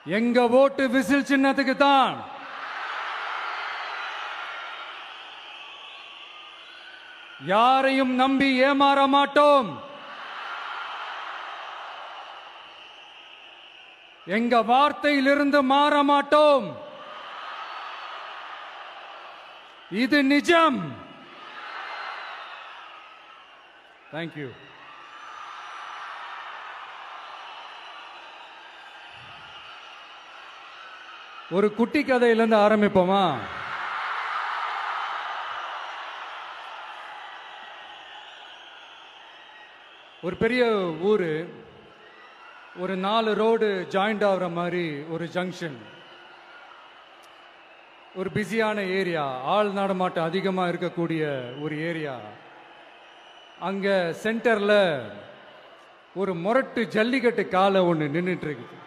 எங்க ஓட்டு விசில் சின்னத்துக்கு தான். யாரையும் நம்பி ஏமாற மாட்டோம். எங்க வார்த்தையிலிருந்து மாற மாட்டோம். இது நிஜம். தேங்க்யூ. ஒரு குட்டி கதையிலிருந்து ஆரம்பிப்போமா? ஒரு பெரிய ஊரு, ஒரு 4 ரோடு ஜாயிண்ட் ஆகிற மாதிரி ஒரு ஜங்ஷன், ஒரு பிஸியான ஏரியா, ஆள் நடமாட்டம் அதிகமாக இருக்கக்கூடிய ஒரு ஏரியா. அங்க சென்டர்ல ஒரு முரட்டு ஜல்லிக்கட்டு காலை ஒன்று நின்றுட்டு இருக்குது.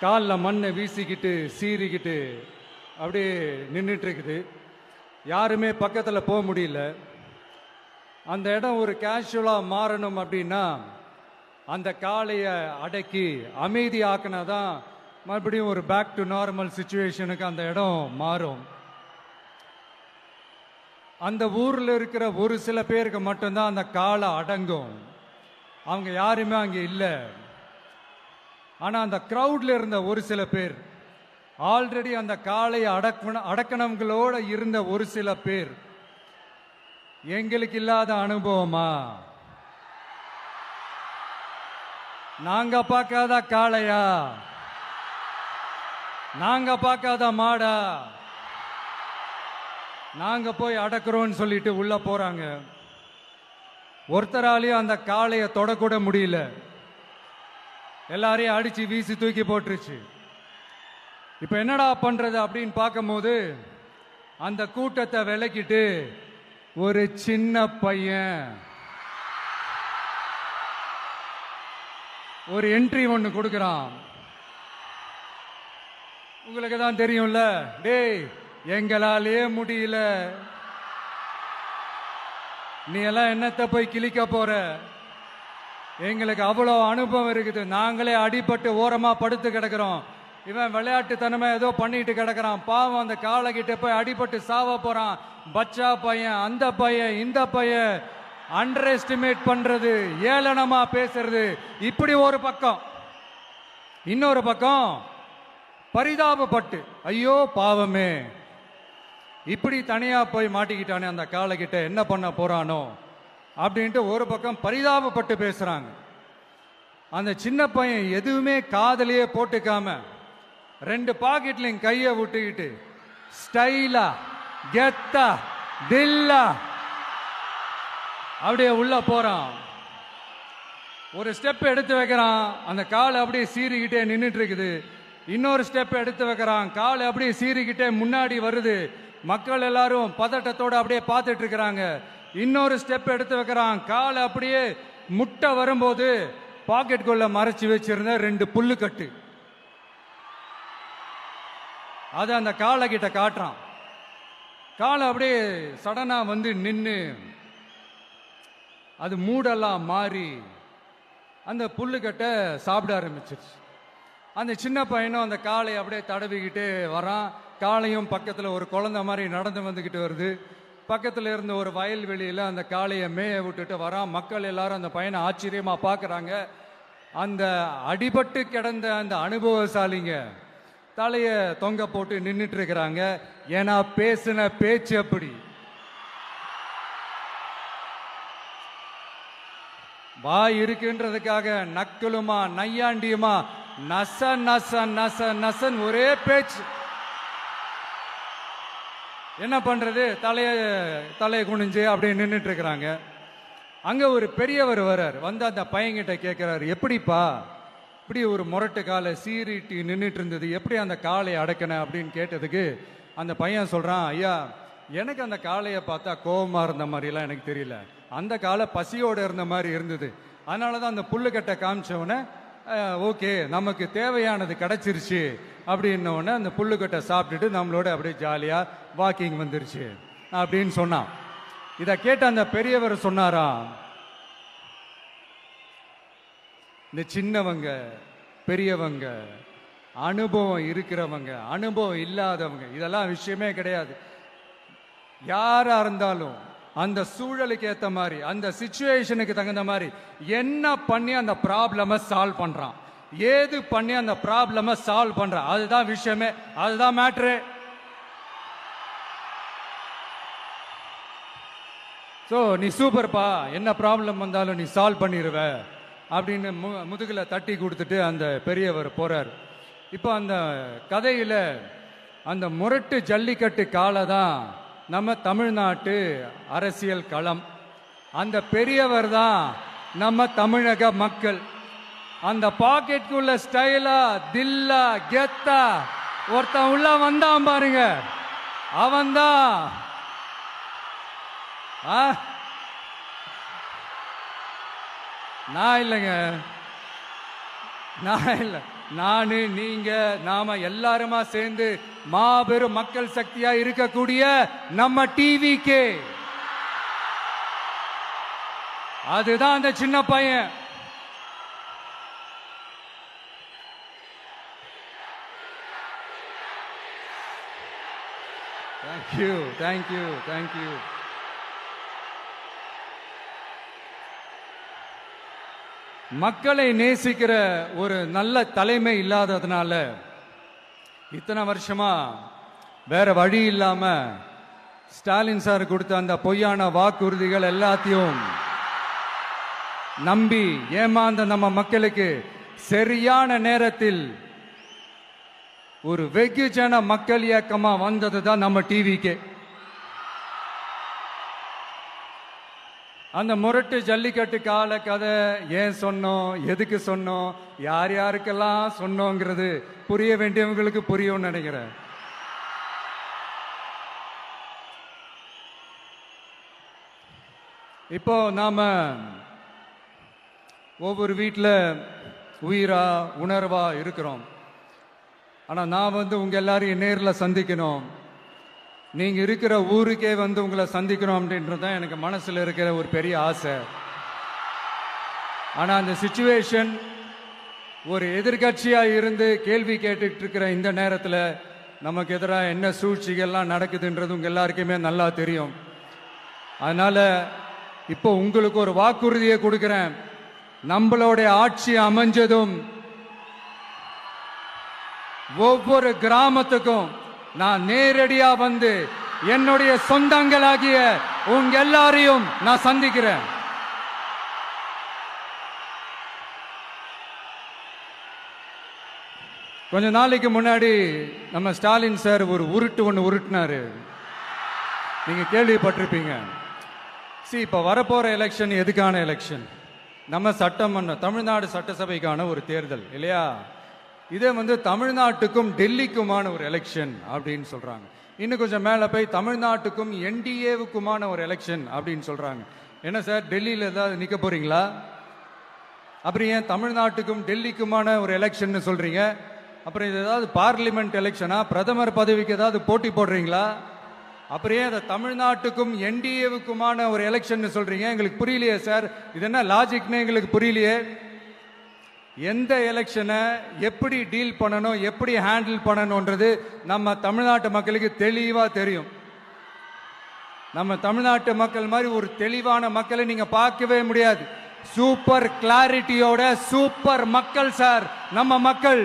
காலில் மண்ணை வீசிக்கிட்டு சீறிக்கிட்டு அப்படியே நின்றுட்டு இருக்குது. யாருமே பக்கத்தில் போக முடியல. அந்த இடம் ஒரு கேஷுவலாக மாறணும் அப்படின்னா அந்த காளையை அடக்கி அமைதி ஆக்கினாதான் மறுபடியும் ஒரு பேக் டு நார்மல் சுச்சுவேஷனுக்கு அந்த இடம் மாறும். அந்த ஊரில் இருக்கிற ஒரு சில பேருக்கு மட்டும்தான் அந்த காளை அடங்கும். அவங்க யாருமே அங்கே இல்லை. ஆனால் அந்த க்ரௌட்ல இருந்த ஒரு சில பேர், ஆல்ரெடி அந்த காளையை அடக்கணங்களோட இருந்த ஒரு சில பேர், எங்களுக்கு இல்லாத அனுபவமா? நாங்க பார்க்காத காளையா? நாங்க பார்க்காத மாடா? நாங்க போய் அடக்குறோம்னு சொல்லிட்டு உள்ள போறாங்க. ஒருத்தராலையும் அந்த காளையை தொடக்கூட முடியல. எல்லாரையும் அடிச்சு வீசி தூக்கி போட்டுருச்சு. இப்ப என்னடா பண்றது அப்படின்னு பார்க்கும்போது அந்த கூட்டத்தை விலக்கிட்டு ஒரு சின்ன பையன் ஒரு என்ட்ரி ஒன்று கொடுக்குறான். உங்களுக்கு தான் தெரியும்ல, டேய் எங்களாலே முடியல, நீ எல்லாம் என்னத்தை போய் கிழிக்க போற? எங்களுக்கு அவ்வளோ அனுபவம் இருக்குது, நாங்களே அடிபட்டு ஓரமா படுத்து கிடக்கிறோம். இவன் விளையாட்டுத்தனமா ஏதோ பண்ணிட்டு கிடக்கிறான், பாவம் அந்த காலை கிட்ட போய் அடிபட்டு சாவ போறான். பச்சா பையன், அந்த பையன், இந்த பையன், அண்டர் எஸ்டிமேட் பண்றது, ஏளனமா பேசுறது, இப்படி ஒரு பக்கம். இன்னொரு பக்கம் பரிதாபப்பட்டு, ஐயோ பாவமே, இப்படி தனியா போய் மாட்டிக்கிட்டானே அந்த காலை கிட்ட, என்ன பண்ண போறானோ அப்படின்ட்டு ஒரு பக்கம் பரிதாபப்பட்டு பேசுறாங்க. அந்த சின்ன பையன் எதுவுமே காதலையே போட்டுக்காம 2 பாக்கெட்லையும் கையை விட்டுக்கிட்டு ஸ்டைலா கெத்தா தில்லா அப்படியே உள்ள போறான். ஒரு ஸ்டெப் எடுத்து வைக்கிறான், அந்த கால் அப்படியே சீறிக்கிட்டே நின்றுட்டு இருக்குது. இன்னொரு ஸ்டெப் எடுத்து வைக்கிறான், கால் அப்படியே சீறிக்கிட்டே முன்னாடி வருது. மக்கள் எல்லாரும் பதட்டத்தோட அப்படியே பார்த்துட்டு இருக்கிறாங்க. இன்னொரு ஸ்டெப் எடுத்து வைக்கிறான், கால் அப்படியே முட்டை வரும்போது பாக்கெட்டுக்குள்ள மறைச்சு வச்சிருந்த 2 புல்லுக்கட்டு அது அந்த காலை கிட்ட காட்டுறான். காலை அப்படியே சடனா வந்து நின்று அது மூடெல்லாம் மாறி அந்த புல்லுக்கட்டை சாப்பிட ஆரம்பிச்சிருச்சு. அந்த சின்ன பையனும் அந்த காளை அப்படியே தடவிக்கிட்டு வரான். காளையும் பக்கத்தில் ஒரு குழந்தை மாதிரி நடந்து வந்துக்கிட்டு வருது. பக்கத்தில் இருந்த ஒரு வயல்வெளியில் அந்த காளையை மேய விட்டுட்டு வரான். மக்கள் எல்லாரும் அந்த பையனை ஆச்சரியமாக பார்க்குறாங்க. அந்த அடிபட்டு கிடந்த அந்த அனுபவசாலிங்க தலையை தொங்க போட்டு நின்றுட்டு இருக்கிறாங்க. ஏன்னா பேசின பேச்சு அப்படி. வாய் இருக்குன்றதுக்காக நக்கலுமா நையாண்டியுமா நச நச நச நசன் ஒரே பேச்சு. என்ன பண்றது, தலையை குனிஞ்சு அப்படியே நின்றுட்டு இருக்கிறாங்க. அங்க ஒரு பெரியவர் வர்றார். வந்து அந்த பையன்கிட்ட கேட்கிறாரு, எப்படிப்பா இப்படி ஒரு முரட்டு காலை சீறிட்டு நின்றுட்டு இருந்தது, எப்படி அந்த காலை அடக்கின அப்படின்னு கேட்டதுக்கு அந்த பையன் சொல்றான், ஐயா எனக்கு அந்த காளையை பார்த்தா கோபமா இருந்த மாதிரிலாம் எனக்கு தெரியல, அந்த காலை பசியோடு இருந்த மாதிரி இருந்தது. அதனால தான் அந்த புல்லுக்கட்டை காமிச்சவொடனே ஓகே நமக்கு தேவையானது கிடைச்சிருச்சு அப்படின்னோடனே அந்த புல்லுக்கட்டை சாப்பிட்டுட்டு நம்மளோட அப்படியே ஜாலியாக வாக்கிங் வந்துருச்சு அப்படின்னு சொன்னான். இதை கேட்ட அந்த பெரியவர் சொன்னாராம், இந்த சின்னவங்க பெரியவங்க, அனுபவம் இருக்கிறவங்க, அனுபவம் இல்லாதவங்க, இதெல்லாம் விஷயமே கிடையாது. யாரா இருந்தாலும் அந்த சூழலுக்கு ஏத்த மாதிரி, அந்த சிச்சுவேஷனுக்கு தகுந்த மாதிரி என்ன பண்ணி அந்த ப்ராப்ளமை சால்வ் பண்றான், ஏது பண்ணி அந்த ப்ராப்ளமை சால்வ் பண்றான், அதுதான் விஷயமே, அதுதான் மேட்ரு. ஸோ நீ சூப்பர்ப்பா, என்ன ப்ராப்ளம் வந்தாலும் நீ சால்வ் பண்ணிடுவ அப்படின்னு முதுகுல தட்டி கொடுத்துட்டு அந்த பெரியவர் போறார். இப்போ அந்த கதையில அந்த முரட்டு ஜல்லிக்கட்டு காலை தான் நம்ம தமிழ்நாட்டு அரசியல் களம். அந்த பெரியவர் தான் நம்ம தமிழக மக்கள். அந்த பாக்கெட்டுக்குள்ள ஸ்டைலா தில்லா கெத்தா ஒருத்தன் உள்ள வந்தான் பாருங்க, அவன்தான் நான் இல்லைங்க, நான் இல்லை, நானு நீங்க நாம எல்லாருமா சேர்ந்து மாபெரும் மக்கள் சக்தியா இருக்கக்கூடிய நம்ம டிவிக்கு, அதுதான் அந்த சின்ன பையன். Thank you thank you thank you. மக்களை நேசிக்கிற ஒரு நல்ல தலைமை இல்லாததுனால இத்தனை வருஷமா வேற வழி இல்லாம ஸ்டாலின் சார் கொடுத்த அந்த பொய்யான வாக்குறுதிகள் எல்லாத்தையும் நம்பி ஏமாந்த நம்ம மக்களுக்கு சரியான நேரத்தில் ஒரு வெகுஜன மக்கள் இயக்கமா வந்தது தான் நம்ம டிவிக்கு. அந்த முரட்டு ஜல்லிக்கட்டு கால கதை ஏன் சொன்னோம், எதுக்கு சொன்னோம், யார் யாருக்கெல்லாம் சொன்னோங்கிறது புரிய வேண்டியவங்களுக்கு புரியும் நினைக்கிறேன். இப்போ நாம ஒவ்வொரு வீட்டில் உயிரா உணர்வா இருக்கிறோம். ஆனா நான் உங்க எல்லாரையும் நேரில் சந்திக்கணும், நீங்க இருக்கிற ஊருக்கே உங்களை சந்திக்கணும் அப்படின்றது தான் எனக்கு மனசுல இருக்கிற ஒரு பெரிய ஆசை. ஆனா அந்த சிச்சுவேஷன் ஒரு எதிர்கட்சியா இருந்து கேள்வி கேட்டுட்டு இருக்கிற இந்த நேரத்தில் நமக்கு எதிராக என்ன சூழ்ச்சிகள்லாம் நடக்குதுன்றது உங்க எல்லாருக்குமே நல்லா தெரியும். அதனால இப்போ உங்களுக்கு ஒரு வாக்குறுதியை கொடுக்கிறேன். நம்மளுடைய ஆட்சி அமைஞ்சதும் ஒவ்வொரு கிராமத்துக்கும் நான் நேரடியா வந்து என்னுடைய சொந்தங்களாகிய உங்க எல்லாரையும் நான் சந்திக்கிறேன். கொஞ்ச நாளைக்கு முன்னாடி நம்ம ஸ்டாலின் சார் ஒரு உருட்டு ஒன்று உருட்டினாரு, நீங்க கேள்விப்பட்டிருப்பீங்க. இப்ப வரப்போற எலெக்ஷன் எதுக்கான எலெக்ஷன்? நம்ம சட்டமன்ற தமிழ்நாடு சட்டசபைக்கான ஒரு தேர்தல் இல்லையா? இதே தமிழ்நாட்டுக்கும் டெல்லிக்குமான ஒரு எலெக்ஷன் அப்படின்னு சொல்றாங்க. இன்னும் கொஞ்சம் மேல போய் தமிழ்நாட்டுக்கும் என்டிஏவுக்குமான ஒரு எலெக்ஷன் அப்படின்னு சொல்றாங்க. என்ன சார், டெல்லியில ஏதாவது நிக்க போறீங்களா? அப்புறம் ஏன் தமிழ்நாட்டுக்கும் டெல்லிக்குமான ஒரு எலெக்ஷன் சொல்றீங்க? அப்புறம் இது ஏதாவது பார்லிமெண்ட் எலெக்ஷனா? பிரதமர் பதவிக்கு ஏதாவது போட்டி போடுறீங்களா? அப்புறம் ஏன் தமிழ்நாட்டுக்கும் என்டிஏவுக்குமான ஒரு எலெக்ஷன் சொல்றீங்க? எங்களுக்கு புரியலையே சார், இது என்ன லாஜிக்னு எங்களுக்கு புரியலையே. எந்த எலெக்ஷனை எப்படி டீல் பண்ணணும், எப்படி ஹேண்டில் பண்ணணும்ன்றது நம்ம தமிழ்நாட்டு மக்களுக்கு தெளிவா தெரியும். நம்ம தமிழ்நாட்டு மக்கள் மாதிரி ஒரு தெளிவான மக்களை நீங்க பார்க்கவே முடியாது. சூப்பர் கிளாரிட்டியோட சூப்பர் மக்கள் சார் நம்ம மக்கள்.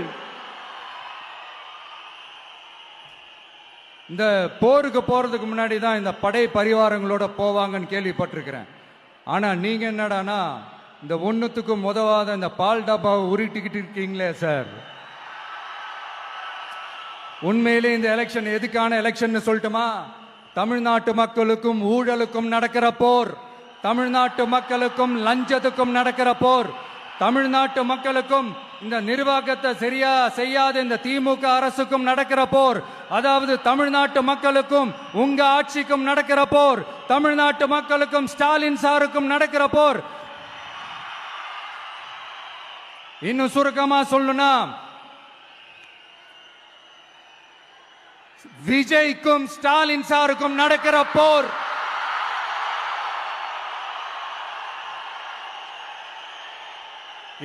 இந்த போருக்கு போறதுக்கு முன்னாடி தான் இந்த படை பரிவாரங்களோட போவாங்கன்னு கேள்விப்பட்டிருக்கிறேன். ஆனா நீங்க என்னடானா இந்த ஒண்ணுத்துக்கும் உதவாத இந்த பால் டப்பாவை உருட்டிக்கிட்டு இருக்கீங்களே சார். உண்மையிலே இந்த எலெக்ஷன் எதுக்கான எலெக்ஷன் சொல்லட்டுமா? தமிழ்நாட்டு மக்களுக்கும் ஊழலுக்கும் நடக்கிற போர், தமிழ்நாட்டு மக்களுக்கும் லஞ்சத்துக்கும் நடக்கிற போர், தமிழ்நாட்டு மக்களுக்கும் இந்த நிர்வாகத்தை சரியா செய்யாத இந்த திமுக அரசுக்கும் நடக்கிற போர், அதாவது தமிழ்நாட்டு மக்களுக்கும் உங்க ஆட்சிக்கும் நடக்கிற போர், தமிழ்நாட்டு மக்களுக்கும் ஸ்டாலின் சாருக்கும் நடக்கிற போர். இன்னும் சுருக்கமா சொல்லணும்னா விஜய்க்கும் ஸ்டாலின் சாருக்கும் நடக்கிற போர்.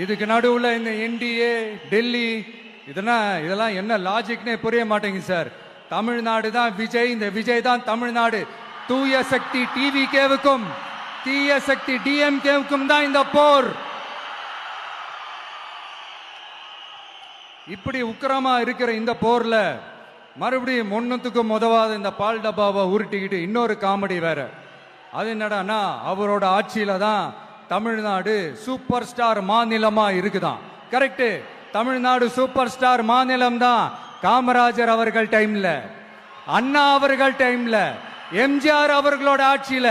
இதுக்கு நடுவுல இந்த என்டிஏ டெல்லி இதெல்லாம் என்ன லாஜிக்னே புரிய மாட்டேங்குது சார். தமிழ்நாடு தான் விஜய், இந்த விஜய் தான் தமிழ்நாடு. தூய சக்தி டிவிகேவுக்கும் தீய சக்தி டிஎம்கேவுக்கும் தான் இந்த போர். இப்படி உக்கிரமா இருக்கிற இந்த போர்ல மறுபடியும் ஒன்னுத்துக்கும் உதவாத இந்த பால் டப்பாவை உருட்டிக்கிட்டு இன்னொரு காமெடி வேற. அது என்னடான்னா, அவரோட ஆட்சியில தான் தமிழ்நாடு சூப்பர் ஸ்டார் மாநிலமா இருக்குதான். கரெக்ட், தமிழ்நாடு சூப்பர் ஸ்டார் மாநிலம் தான். காமராஜர் அவர்கள் டைம்ல, அண்ணா அவர்கள் டைம்ல, எம்ஜிஆர் அவர்களோட ஆட்சியில.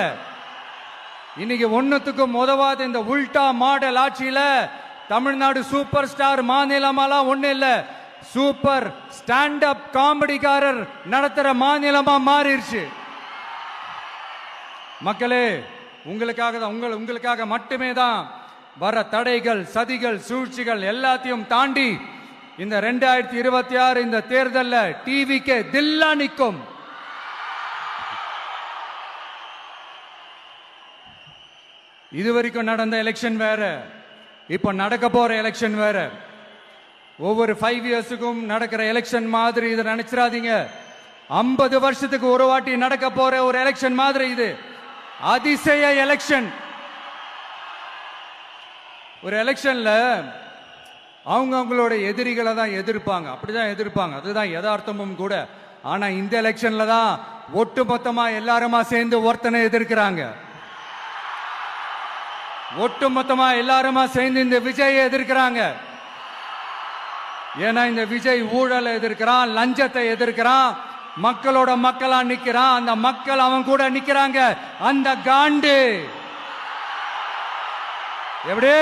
இன்னைக்கு ஒன்னுத்துக்கும் உதவாத இந்த உல்டா மாடல் ஆட்சியில தமிழ்நாடு சூப்பர் ஸ்டார் மாநிலமாலாம் ஒண்ணு இல்ல, சூப்பர் ஸ்டாண்ட் அப் காமெடிக்காரர் நடத்துற மாநிலமா மாறிடுச்சு. மக்களே, உங்களுக்காக மட்டுமே தான் வர தடைகள், சதிகள், சூழ்ச்சிகள் எல்லாத்தையும் தாண்டி இந்த 2026 இந்த தேர்தல்ல டிவிக்கு தில்லா நிற்கும். இதுவரைக்கும் நடந்த எலெக்ஷன் வேற, இப்ப நடக்க போற எலெக்ஷன் வேற. ஒவ்வொரு 5 இயர்ஸுக்கும் நடக்கிற எலெக்ஷன் மாதிரி இதை நினைச்சிடாதீங்க. 50 வருஷத்துக்கு ஒரு வாட்டி நடக்க போற ஒரு எலெக்ஷன் மாதிரி இது. அதிசய எலெக்ஷன். ஒரு எலெக்ஷன்ல அவங்களோட எதிரிகளை தான் எதிர்ப்பாங்க, அப்படிதான் எதிர்ப்பாங்க, அதுதான் யதார்த்தமும் கூட. ஆனா இந்த எலெக்ஷன்ல தான் ஒட்டுமொத்தமா எல்லாருமா சேர்ந்து ஒருத்தனை எதிர்க்கிறாங்க. ஒட்டுமொத்தமா எல்லாருமா சேர்ந்து இந்த விஜயை எதிர்க்கிறாங்க. ஏன்னா இந்த விஜய் ஊழலை எதிர்க்கிறான், லஞ்சத்தை எதிர்க்கிறான், மக்களோட மக்களா நிக்கிறான். அந்த மக்கள் அவன் கூட நிக்கிறாங்க. அந்த காண்டு எப்படி?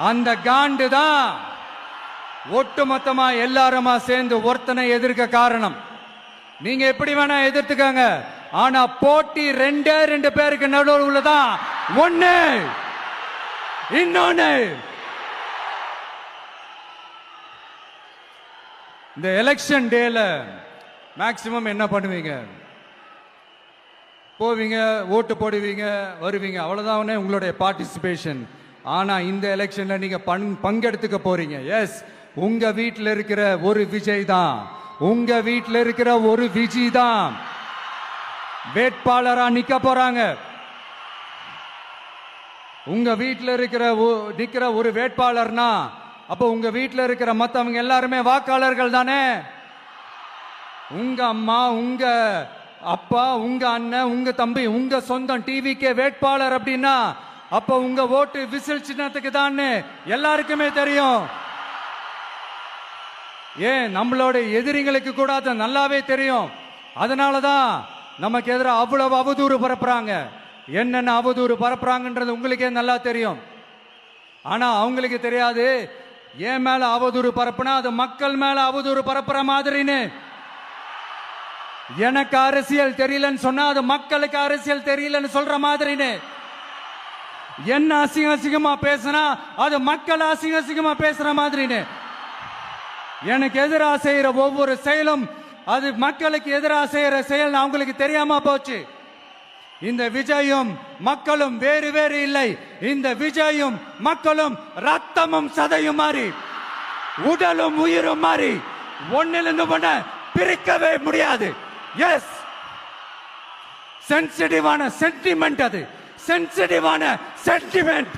அந்த காண்டு தான் ஒட்டுமொத்தமா எல்லாருமா சேர்ந்து ஒருத்தனை எதிர்க்க காரணம். நீங்க எப்படி வேணா எதிர்த்துக்கங்க, ஆனா போட்டி 2 பேருக்கு நடுவுல தான். ஒண்ணு இன்னொன்னு. இந்த எலெக்ஷன் டேல மேக்சிமம் என்ன பண்ணுவீங்க? போவீங்க, ஓட்டு போடுவீங்க, வருவீங்க, அவ்வளவுதான் உங்களுடைய பார்ட்டிசிபேஷன். ஆனா இந்த எலெக்ஷன்ல நீங்க பங்கெடுத்துக்க போறீங்க. எஸ், உங்க வீட்டில் இருக்கிற ஒரு விஜய் தான், உங்க வீட்டில் இருக்கிற ஒரு விஜய் தான் வேட்பாளரா நிக்க போறாங்க. உங்க வீட்டில் நிக்கிற ஒரு வேட்பாளர்னா அப்ப உங்க வீட்டில் இருக்கிற மத்தவங்க எல்லாருமே வாக்காளர்கள் தானே. உங்க அம்மா, உங்க அப்பா, உங்க அண்ணன், உங்க தம்பி, உங்க சொந்தம் டிவிக்கே வேட்பாளர் அப்படின்னா அப்ப உங்க ஓட்டு விசில் சின்னத்துக்கு தான் எல்லாருக்குமே தெரியும். ஏன், நம்மளோட எதிரிங்களுக்கு கூட அது நல்லாவே தெரியும். அதனாலதான் நமக்கு எதிராக அவ்வளவு அவதூறு பரப்புறாங்க. என்னென்ன அவதூறு பரப்புறாங்கன்றது உங்களுக்கே நல்லா தெரியும். ஆனா அவங்களுக்கு தெரியாது, ஏன் மேல அவதூறு பரப்புனா அது மக்கள் மேல அவதூறு பரப்புற மாதிரின்னு. எனக்கு அரசியல் தெரியலன்னு சொன்னா அது மக்களுக்கு அரசியல் தெரியலன்னு சொல்ற மாதிரின்னு. என்ன அசிங்கமா பேசினா அது மக்கள் அசிங்கமா பேசுற மாதிரின்னு. எனக்கு எதிராக செய்யற ஒவ்வொரு செயலும் அது மக்களுக்கு எதிராக செய்யற செயல் அவங்களுக்கு தெரியாம போச்சு. இந்த விஜயும் மக்களும் வேறு வேறு இல்லை. இந்த விஜயும் மக்களும் ரத்தமும் சதையும் மாறி, உடலும் உயிரும் மாறி, ஒன்னிலிருந்து ஒண்ண பிரிக்கவே முடியாது. எஸ், சென்சிட்டிவான சென்டிமெண்ட், அது சென்சிட்டிவான சென்டிமெண்ட்.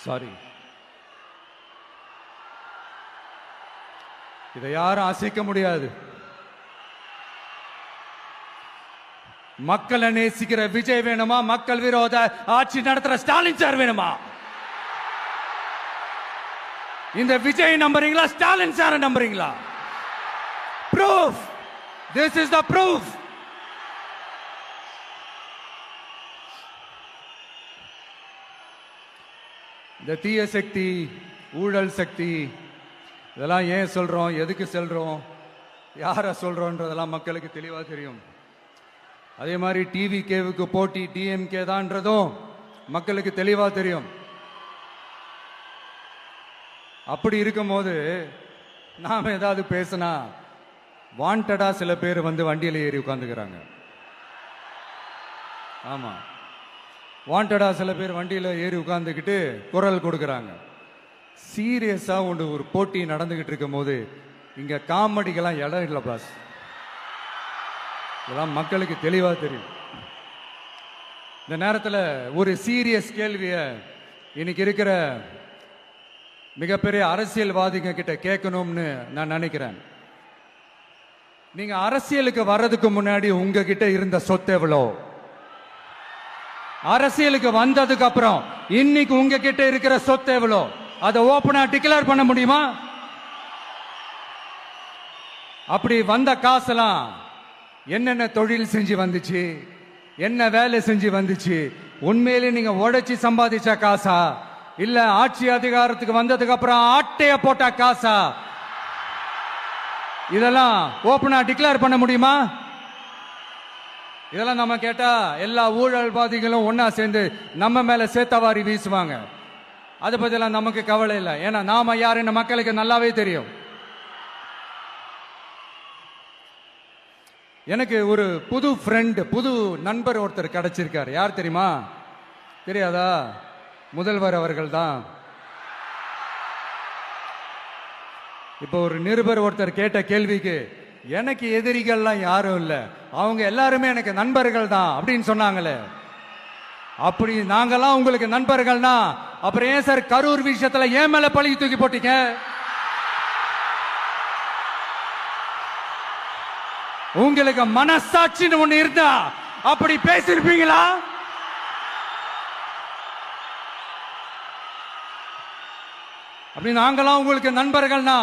சாரி, இதை யாரும் அசைக்க முடியாது. மக்களை நேசிக்கிற விஜய் வேணுமா? மக்கள் விரோத ஆட்சி நடத்துற ஸ்டாலின் சார் வேணுமா? இந்த விஜய் நம்புறீங்களா, ஸ்டாலின் சார் நம்புறீங்களா? Proof, this is the proof. இந்த தீய சக்தி, ஊழல் சக்தி, இதெல்லாம் ஏன் சொல்றோம், எதுக்கு சொல்றோம், யாரை சொல்றோன்றதெல்லாம் மக்களுக்கு தெளிவா தெரியும். அதே மாதிரி டிவிகேவுக்கு போட்டி டிஎம்கே தான்றதும் மக்களுக்கு தெளிவா தெரியும். அப்படி இருக்கும்போது நாம ஏதாவது பேசினா வாண்டடா சில பேர் வந்து வண்டியில ஏறி உட்காந்துக்கிறாங்க. ஆமா, வாண்டடா சில பேர் வண்டியில ஏறி உட்கார்ந்துக்கிட்டு குரல் கொடுக்கறாங்க. சீரியஸா ஒரு போட்டி நடந்துகிட்டு இருக்கும் போது இங்க காமெடிக்கெல்லாம் இடம் இல்லை பாஸ். இதெல்லாம் மக்களுக்கு தெளிவா தெரியும். இந்த நேரத்தில் ஒரு சீரியஸ் கேள்விய இன்னைக்கு இருக்கிற மிகப்பெரிய அரசியல்வாதிங்க கிட்ட கேட்கணும்னு நான் நினைக்கிறேன். நீங்க அரசியலுக்கு வர்றதுக்கு முன்னாடி உங்ககிட்ட இருந்த சொத்து எவ்வளோ? அரசியலுக்கு வந்ததுக்கு அப்புறம் இன்னைக்கு உங்ககிட்ட இருக்கிற சொத்து எவ்வளோ? அதை ஓபனா டிக்ளேர் பண்ண முடியுமா? அப்படி வந்த காசெல்லாம் என்னென்ன தொழில் செஞ்சு வந்துச்சு, என்ன வேலை செஞ்சு வந்துச்சு, உண்மையிலே நீங்க உழைச்சி சம்பாதிச்ச காசா, இல்ல ஆட்சி அதிகாரத்துக்கு வந்ததுக்கு அப்புறம் ஆட்டைய போட்ட காசா? இதெல்லாம் ஓபனா டிக்ளேர் பண்ண முடியுமா? இதெல்லாம் நம்ம கேட்டா எல்லா ஊழல்வாதிகளும் ஒன்னா சேர்ந்து நம்ம மேல சேத்தவாரி வீசுவாங்க. அதை பத்திலாம் நமக்கு கவலை இல்லை. ஏன்னா நாம யாருன்னு மக்களுக்கு நல்லாவே தெரியும். எனக்கு ஒரு புது ஃப்ரெண்ட், புது நண்பர் ஒருத்தர் கிடைச்சிருக்காரு. யார் தெரியுமா? தெரியாதா? முதல்வர் அவர்கள் தான். இப்போ ஒரு நிருபர் ஒருத்தர் கேட்ட கேள்விக்கு எனக்கு எதிரிகள்லாம் யாரும் இல்லை, அவங்க எல்லாருமே எனக்கு நண்பர்கள் தான் அப்படின்னு சொன்னாங்களே. அப்படி நாங்கெல்லாம் உங்களுக்கு நண்பர்கள்னா அப்புறம் ஏன் சார் கரூர் விஷயத்துல ஏன் மேல பழி தூக்கி போட்டீங்க? உங்களுக்கு மனசாட்சின்னு ஒண்ணு இருந்தா அப்படி பேசிருப்பீங்களா? அப்படி நாங்களாம் உங்களுக்கு நண்பர்கள்னா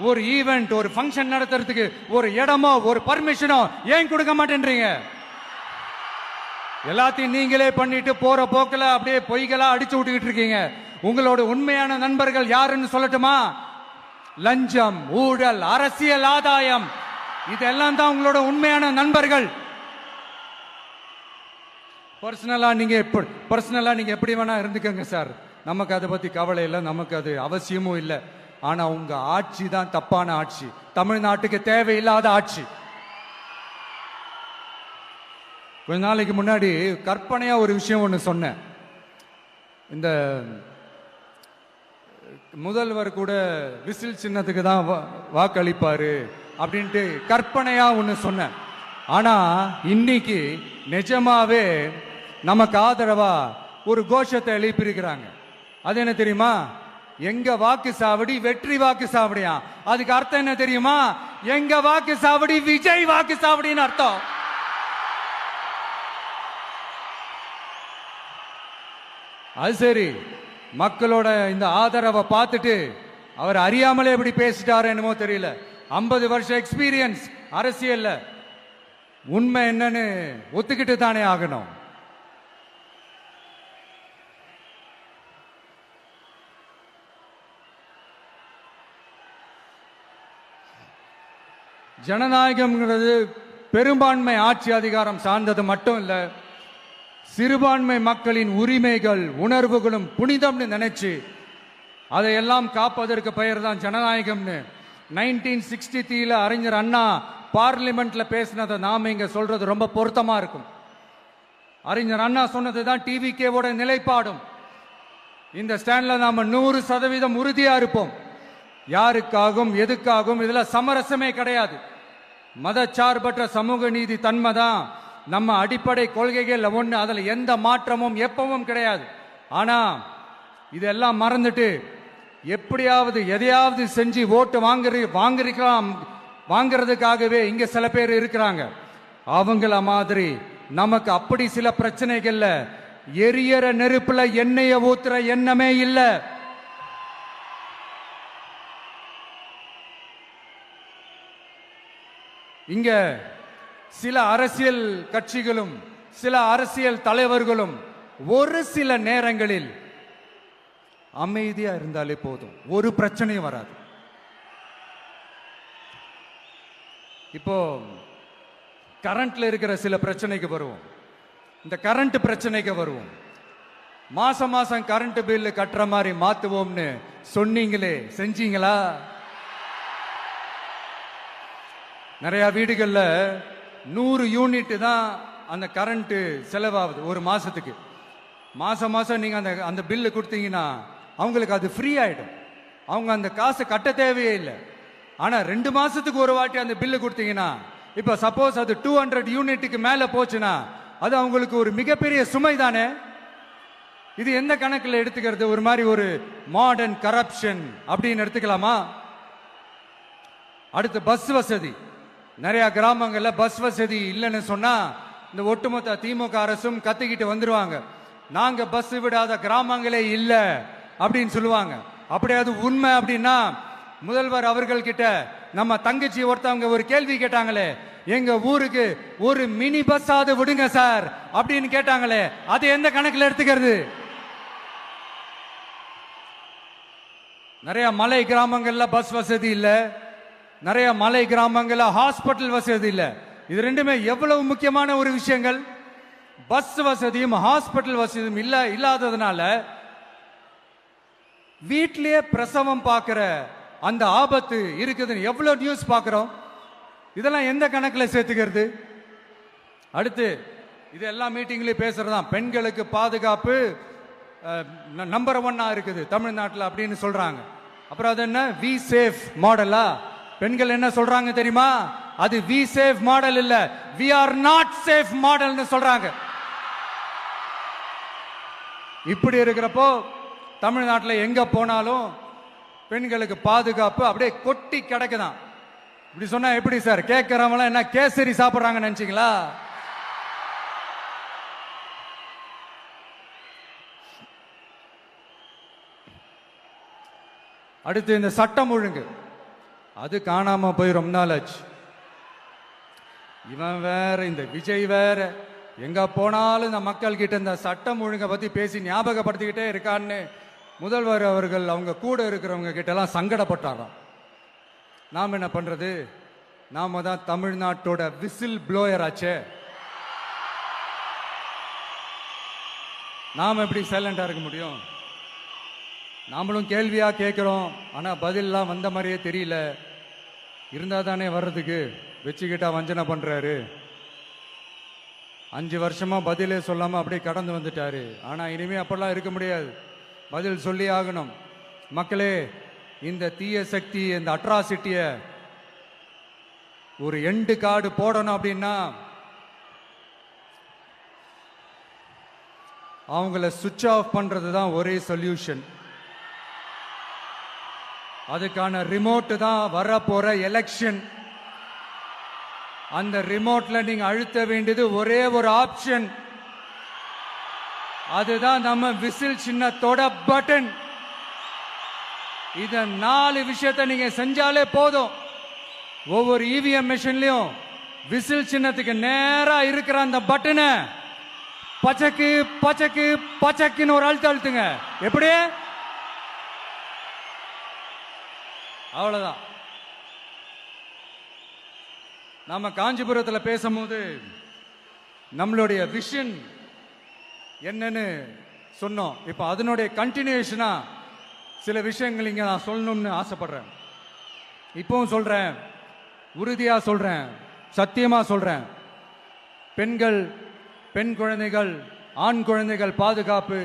ஒரு ஈவென்ட், ஒரு ஃபங்க்ஷன் நடத்துறதுக்கு ஒரு இடமோ ஒரு பர்மிஷனோ ஏன் கொடுக்க மாட்டேன்றீங்க? எல்லாத்தையும் நீங்களே பண்ணிட்டு போற போக்கில் அப்படியே பொய்களா அடிச்சு விட்டுக்கிட்டு இருக்கீங்க. உங்களோட உண்மையான நண்பர்கள் யாருன்னு சொல்லட்டுமா? லஞ்சம், ஊழல், அரசியல் ஆதாயம், இதெல்லாம் தான் உங்களோட உண்மையான நண்பர்கள். பர்சனலா நீங்க எப்படி வேணா இருந்துக்கங்க சார், நமக்கு அதை பத்தி கவலை இல்லை, நமக்கு அது அவசியமும் இல்லை. ஆனா உங்க ஆட்சி தான் தப்பான ஆட்சி, தமிழ்நாட்டுக்கு தேவையில்லாத ஆட்சி. கொஞ்ச நாளைக்கு முன்னாடி கற்பனையா ஒரு விஷயம் ஒன்று சொன்னேன். இந்த முதல்வர் கூட விசில் சின்னத்துக்கு தான் வாக்களிப்பாரு அப்படின்ட்டு கற்பனையா ஒன்று சொன்னேன். ஆனா இன்னைக்கு நிஜமாவே நமக்கு ஆதரவா ஒரு கோஷத்தை எழுப்பியிருக்கிறாங்க. அது என்ன தெரியுமா? எங்க வாக்கு சாவடி வெற்றி வாக்கு சாவடியா. அதுக்கு அர்த்தம் என்ன தெரியுமா? எங்க வாக்கு சாவடி விஜய் வாக்கு சாவடின்னு அர்த்தம். அது சரி, மக்களோட இந்த ஆதரவை பார்த்துட்டு அவர் அறியாமலே எப்படி பேசிட்டாரு என்னமோ தெரியல. 50 வருஷம் எக்ஸ்பீரியன்ஸ் அரசியல்ல, உண்மை என்னன்னு ஒத்துக்கிட்டு தானே ஆகணும். ஜனநாயகம்ங்கிறது பெரும்பான்மை ஆட்சி அதிகாரம் சார்ந்தது மட்டும் இல்ல, சிறுபான்மை மக்களின் உரிமைகள் உணர்வுகளும் புனிதம்னு நினைச்சு அதையெல்லாம் காப்பதற்கு பெயர் தான் ஜனநாயகம்னு 1963 அறிஞர் அண்ணா பார்லிமெண்ட்ல பேசினதை நாம இங்க சொல்றது ரொம்ப பொருத்தமா இருக்கும். அறிஞர் அண்ணா சொன்னது தான் டிவிகேவோட நிலைப்பாடும். இந்த ஸ்டாண்ட்ல நாம 100% உறுதியா இருப்போம். யாருக்காகவும் எதுக்காகவும் இதுல சமரசமே கிடையாது. மதச்சார்பற்ற சமூக நீதி தன்மை தான் நம்ம அடிப்படை கொள்கைகள் ஒண்ணு, அதுல எந்த மாற்றமும் எப்பவும் கிடையாது. ஆனா இதெல்லாம் மறந்துட்டு எப்படியாவது எதையாவது செஞ்சு ஓட்டு வாங்குறதுக்காகவே இங்க சில பேர் இருக்கிறாங்க. அவங்கள மாதிரி நமக்கு அப்படி சில பிரச்சனைகள்ல எரியற நெருப்புல எண்ணெய ஊத்துற எண்ணமே இல்லை. இங்க சில அரசியல் கட்சிகளும் சில அரசியல் தலைவர்களும் ஒரு சில நேரங்களில் அமைதியா இருந்தாலே போதும், ஒரு பிரச்சனையும் வராது. இப்போ கரண்ட்ல இருக்கிற சில பிரச்சனைக்கு வருவோம். இந்த கரண்ட் பிரச்சனைக்கு வருவோம். மாசம் மாசம் கரண்ட் பில் கட்டுற மாதிரி மாத்துவோம்னு சொன்னீங்களே, செஞ்சீங்களா? நிறைய வீடுகள்ல 100 யூனிட் தான் அந்த கரண்ட் செலவாகுது ஒரு மாசத்துக்கு. மாசம் மாசம் நீங்க அந்த பில்லு கொடுத்தீங்கன்னா அவங்களுக்கு அது ஃப்ரீ ஆயிடும். அவங்க அந்த காசு கட்ட தேவையே இல்லை. ஆனா 2 மாசத்துக்கு ஒரு வாட்டி அந்த பில்லு கொடுத்தீங்கன்னா, இப்ப சப்போஸ் அது 200 யூனிட்டுக்கு மேல போச்சுன்னா அது அவங்களுக்கு ஒரு மிகப்பெரிய சுமை தானே. இது எந்த கணக்கில் எடுத்துக்கிறது? ஒரு மாதிரி ஒரு மாடர்ன் கரப்ஷன் அப்படின்னு எடுத்துக்கலாமா? அடுத்து பஸ் வசதி. நிறைய கிராமங்கள்ல பஸ் வசதி இல்லைன்னு சொன்னா இந்த ஒட்டுமொத்த திமுக அரசும் கத்திக்கிட்டு வந்துருவாங்க. நாங்க பஸ் விடாத கிராமங்களே இல்ல அப்படின்னு சொல்லுவாங்க. அப்படி அது உண்மை அப்படின்னா முதல்வர் அவர்கள் கிட்ட நம்ம தங்கச்சி ஒருத்தவங்க ஒரு கேள்வி கேட்டாங்களே, எங்க ஊருக்கு ஒரு மினி பஸ் ஆவது விடுங்க சார் அப்படின்னு கேட்டாங்களே, அது எந்த கணக்கில் எடுத்துக்கிறது? நிறைய மலை கிராமங்கள்ல பஸ் வசதி இல்ல, நிறைய மலை கிராமங்கள்ல ஹாஸ்பிட்டல் வசதி இல்ல. இது ரெண்டுமே எவ்வளவு முக்கியமான ஒரு விஷயங்கள். பஸ் வசதியும் ஹாஸ்பிட்டல் வசதியும் இல்லாததுனால வீட்டிலேயே பிரசவம் பார்க்கிற அந்த ஆபத்து இருக்குதுன்னு எவ்வளவு நியூஸ் பார்க்கிறோம். இதெல்லாம் எந்த கணக்கில் சேர்த்துக்கிறது? அடுத்து இது எல்லா மீட்டிங்லயும் பேசுறதுதான், பெண்களுக்கு பாதுகாப்பு நம்பர் 1 இருக்குது தமிழ்நாட்டில் அப்படின்னு சொல்றாங்க. அப்புறம் அது என்ன, வி சேஃப் மாடலா? பெண்கள் என்ன சொல்றாங்க தெரியுமா? அது வி சேஃப் மாடல் இல்ல, வி ஆர் நாட் சேஃப் மாடல்னு சொல்றாங்க. இப்படி இருக்கிறப்போ தமிழ்நாட்டில் எங்க போனாலும் பெண்களுக்கு பாதுகாப்பு அப்படியே கொட்டி கிடக்குதான். இப்படி சொன்னா எப்படி சார்? கேட்கிறவங்க என்ன கேசரி சாப்பிடுறாங்க நினைச்சீங்களா? அடுத்து இந்த சட்டம் ஒழுங்கு, அது காணாம போய் ரொம்ப நாள் ஆச்சு. இவன் வேற, இந்த விஜய் வேற, எங்க போனாலும் இந்த மக்கள் கிட்ட இந்த சட்டம் ஒழுங்கை பத்தி பேசி ஞாபகப்படுத்திக்கிட்டே இருக்கான்னு முதல்வர் அவர்கள் அவங்க கூட இருக்கிறவங்க கிட்ட எல்லாம் சங்கடப்பட்டாராம். நாம் என்ன பண்றது? நாம தான் தமிழ்நாட்டோட விசில் ப்ளோயர் ஆச்சே. நாம எப்படி சைலண்டா இருக்க முடியும்? நாமளும் கேள்வியா கேட்கிறோம், ஆனா பதிலெல்லாம் வந்த மாதிரியே தெரியல. இருந்தா தானே வர்றதுக்கு, வச்சுக்கிட்டா வஞ்சனை பண்றாரு. 5 வருஷமா பதிலே சொல்லாம அப்படியே கடந்து வந்துட்டாரு. ஆனா இனிமே அப்பெல்லாம் இருக்க முடியாது, பதில் சொல்லி ஆகணும். மக்களே, இந்த தீய சக்தி, இந்த அட்ராசிட்டிய ஒரு எண்டு கார்டு போடணும் அப்படின்னா அவங்கள சுவிட்ச் ஆஃப் பண்றது தான் ஒரே சொல்யூஷன். அதுக்கான ரிமோட் தான் வரப்போற எலெக்ஷன். அந்த ரிமோட்ல நீங்க அழுத்த வேண்டியது ஒரே ஒரு ஆப்ஷன், அதுதான் நம்ம விசில் சின்னத்தோட பட்டன். இத 4 விஷயத்தை நீங்க செஞ்சாலே போதும். ஒவ்வொரு இவிஎம் மிஷின்லயும் விசில் சின்னத்துக்கு நேரா இருக்கிற அந்த பட்டனை பச்சக்கு பச்சக்கு பச்சக்குன்னு ஒரு அழுத்த அழுத்துங்க. எப்படி? அவ்வளவுதான். நாம காஞ்சிபுரத்தில் பேசும்போது நம்மளுடைய விஷன் என்னன்னு சொன்னோம். இப்ப அதனுடைய கண்டினியூஷனா சில விஷயங்கள் இங்க நான் சொல்லணும்னு ஆசைப்படுறேன். இப்பவும் சொல்றேன், உறுதியா சொல்றேன், சத்தியமா சொல்றேன். பெண்கள், பெண் குழந்தைகள், ஆண் குழந்தைகள் பாதுகாப்பு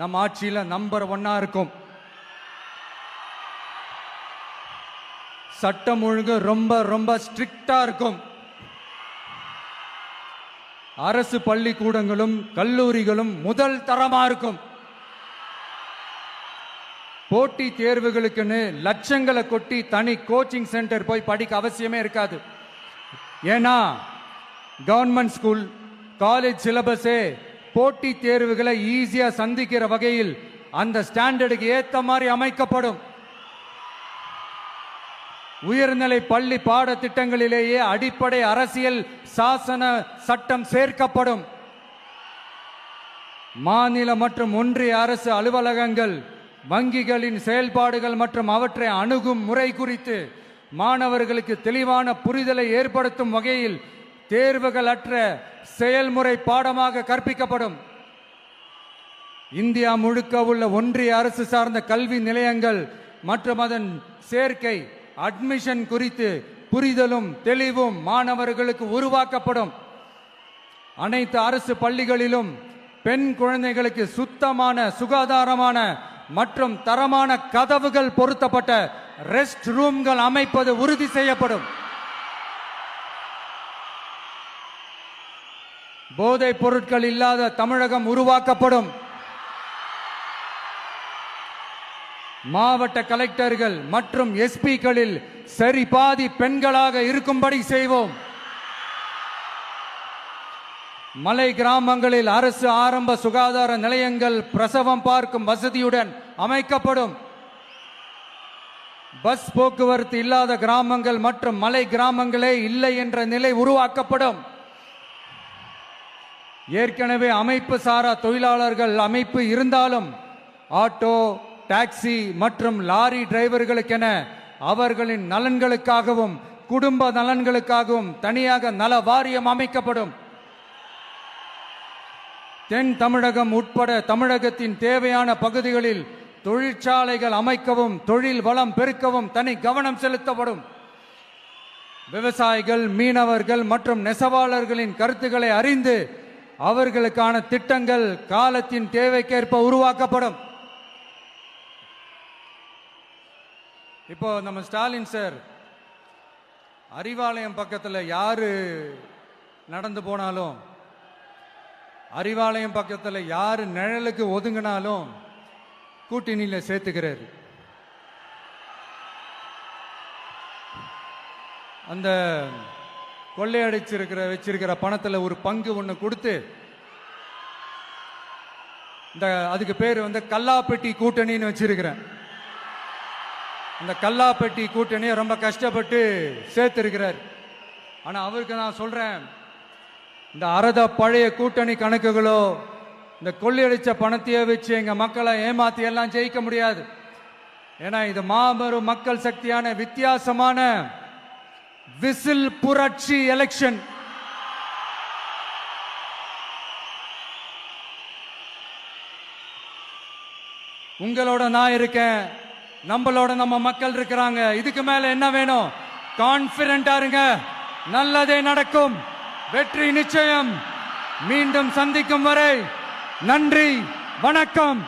நம்ம ஆட்சியில நம்பர் 1 இருக்கும். சட்டம் ஒழுங்கு ரொம்ப ரொம்ப ஸ்ட்ரிக்டா இருக்கும். அரசு பள்ளிக்கூடங்களும் கல்லூரிகளும் முதல் தரமா இருக்கும். போட்டி தேர்வுகளுக்குன்னு லட்சங்களை கொட்டி தனி கோச்சிங் சென்டர் போய் படிக்க அவசியமே இருக்காது. ஏன்னா கவர்மெண்ட் ஸ்கூல், காலேஜ் சிலபஸே போட்டி தேர்வுகளை ஈஸியா சந்திக்கிற வகையில் அந்த ஸ்டாண்டர்டுக்கு ஏத்த மாதிரி அமைக்கப்படும். உயர்நிலை பள்ளி பாடத்திட்டங்களிலேயே அடிப்படை அரசியல் சாசன சட்டம் சேர்க்கப்படும். மாநில மற்றும் ஒன்றிய அரசு அலுவலகங்கள் வங்கிகளின் செயல்பாடுகள் மற்றும் அவற்றை அணுகும் முறை குறித்து மாணவர்களுக்கு தெளிவான புரிதலை ஏற்படுத்தும் வகையில் தேர்வுகள் அற்ற செயல்முறை பாடமாக கற்பிக்கப்படும். இந்தியா முழுக்க உள்ள ஒன்றிய அரசு சார்ந்த கல்வி நிலையங்கள் மற்றும் அதன் சேர்க்கை அட்மிஷன் குறித்து புரிதலும் தெளிவும் மாணவர்களுக்கு உருவாக்கப்படும். அனைத்து அரசு பள்ளிகளிலும் பெண் குழந்தைகளுக்கு சுத்தமான, சுகாதாரமான மற்றும் தரமான கதவுகள் பொருத்தப்பட்ட ரெஸ்ட் ரூம்கள் அமைப்பது உறுதி செய்யப்படும். போதைப் பொருட்கள் இல்லாத தமிழகம் உருவாக்கப்படும். மாவட்ட கலெக்டர்கள் மற்றும் எஸ்பிக்களில் சரி பாதி பெண்களாக இருக்கும்படி செய்வோம். மலை கிராமங்களில் அரசு ஆரம்ப சுகாதார நிலையங்கள் பிரசவம் பார்க்கும் வசதியுடன் அமைக்கப்படும். பஸ் போக்குவரத்து இல்லாத கிராமங்கள் மற்றும் மலை கிராமங்களே இல்லை என்ற நிலை உருவாக்கப்படும். ஏற்கனவே அமைப்பு சாரா தொழிலாளர்கள் அமைப்பு இருந்தாலும் ஆட்டோ, டாக்ஸி மற்றும் லாரி டிரைவர்களுக்கென அவர்களின் நலன்களுக்காகவும் குடும்ப நலன்களுக்காகவும் தனியாக நல வாரியம் அமைக்கப்படும். தென் தமிழகம் உட்பட தமிழகத்தின் தேவையான பகுதிகளில் தொழிற்சாலைகள் அமைக்கவும் தொழில் வளம் பெருக்கவும் தனி கவனம் செலுத்தப்படும். விவசாயிகள், மீனவர்கள் மற்றும் நெசவாளர்களின் கருத்துக்களை அறிந்து அவர்களுக்கான திட்டங்கள் காலத்தின் தேவைக்கேற்ப உருவாக்கப்படும். இப்போ நம்ம ஸ்டாலின் சார் அறிவாலயம் பக்கத்தில் யாரு நடந்து போனாலும், அறிவாலயம் பக்கத்தில் யாரு நிழலுக்கு ஒதுங்கினாலும் கூட்டணியில் சேர்த்துக்கிறாரு. அந்த கொள்ளையடிச்சிருக்கிற வச்சிருக்கிற பணத்தில் ஒரு பங்கு ஒன்று கொடுத்து அதுக்கு பேர் கல்லாப்பெட்டி கூட்டணின்னு வச்சிருக்கிறேன். அந்த கல்லாப்பெட்டி கூட்டணியை ரொம்ப கஷ்டப்பட்டு சேர்த்திருக்கிறார். ஆனால் அவருக்கு நான் சொல்றேன், இந்த அறத பழைய கூட்டணி கணக்குகளோ இந்த கொள்ளையடிச்ச பணத்தையே வச்சு எங்க மக்களை ஏமாத்தி எல்லாம் ஜெயிக்க முடியாது. ஏன்னா இது மாபெரும் மக்கள் சக்தியான வித்தியாசமான விசில் புரட்சி எலெக்ஷன். உங்களோட நான் இருக்கேன், நம்மளோட நம்ம மக்கள் இருக்கிறாங்க. இதுக்கு மேல என்ன வேணும்? கான்பிடென்டா இருங்க, நல்லதே நடக்கும், வெற்றி நிச்சயம். மீண்டும் சந்திக்கும் வரை நன்றி, வணக்கம்.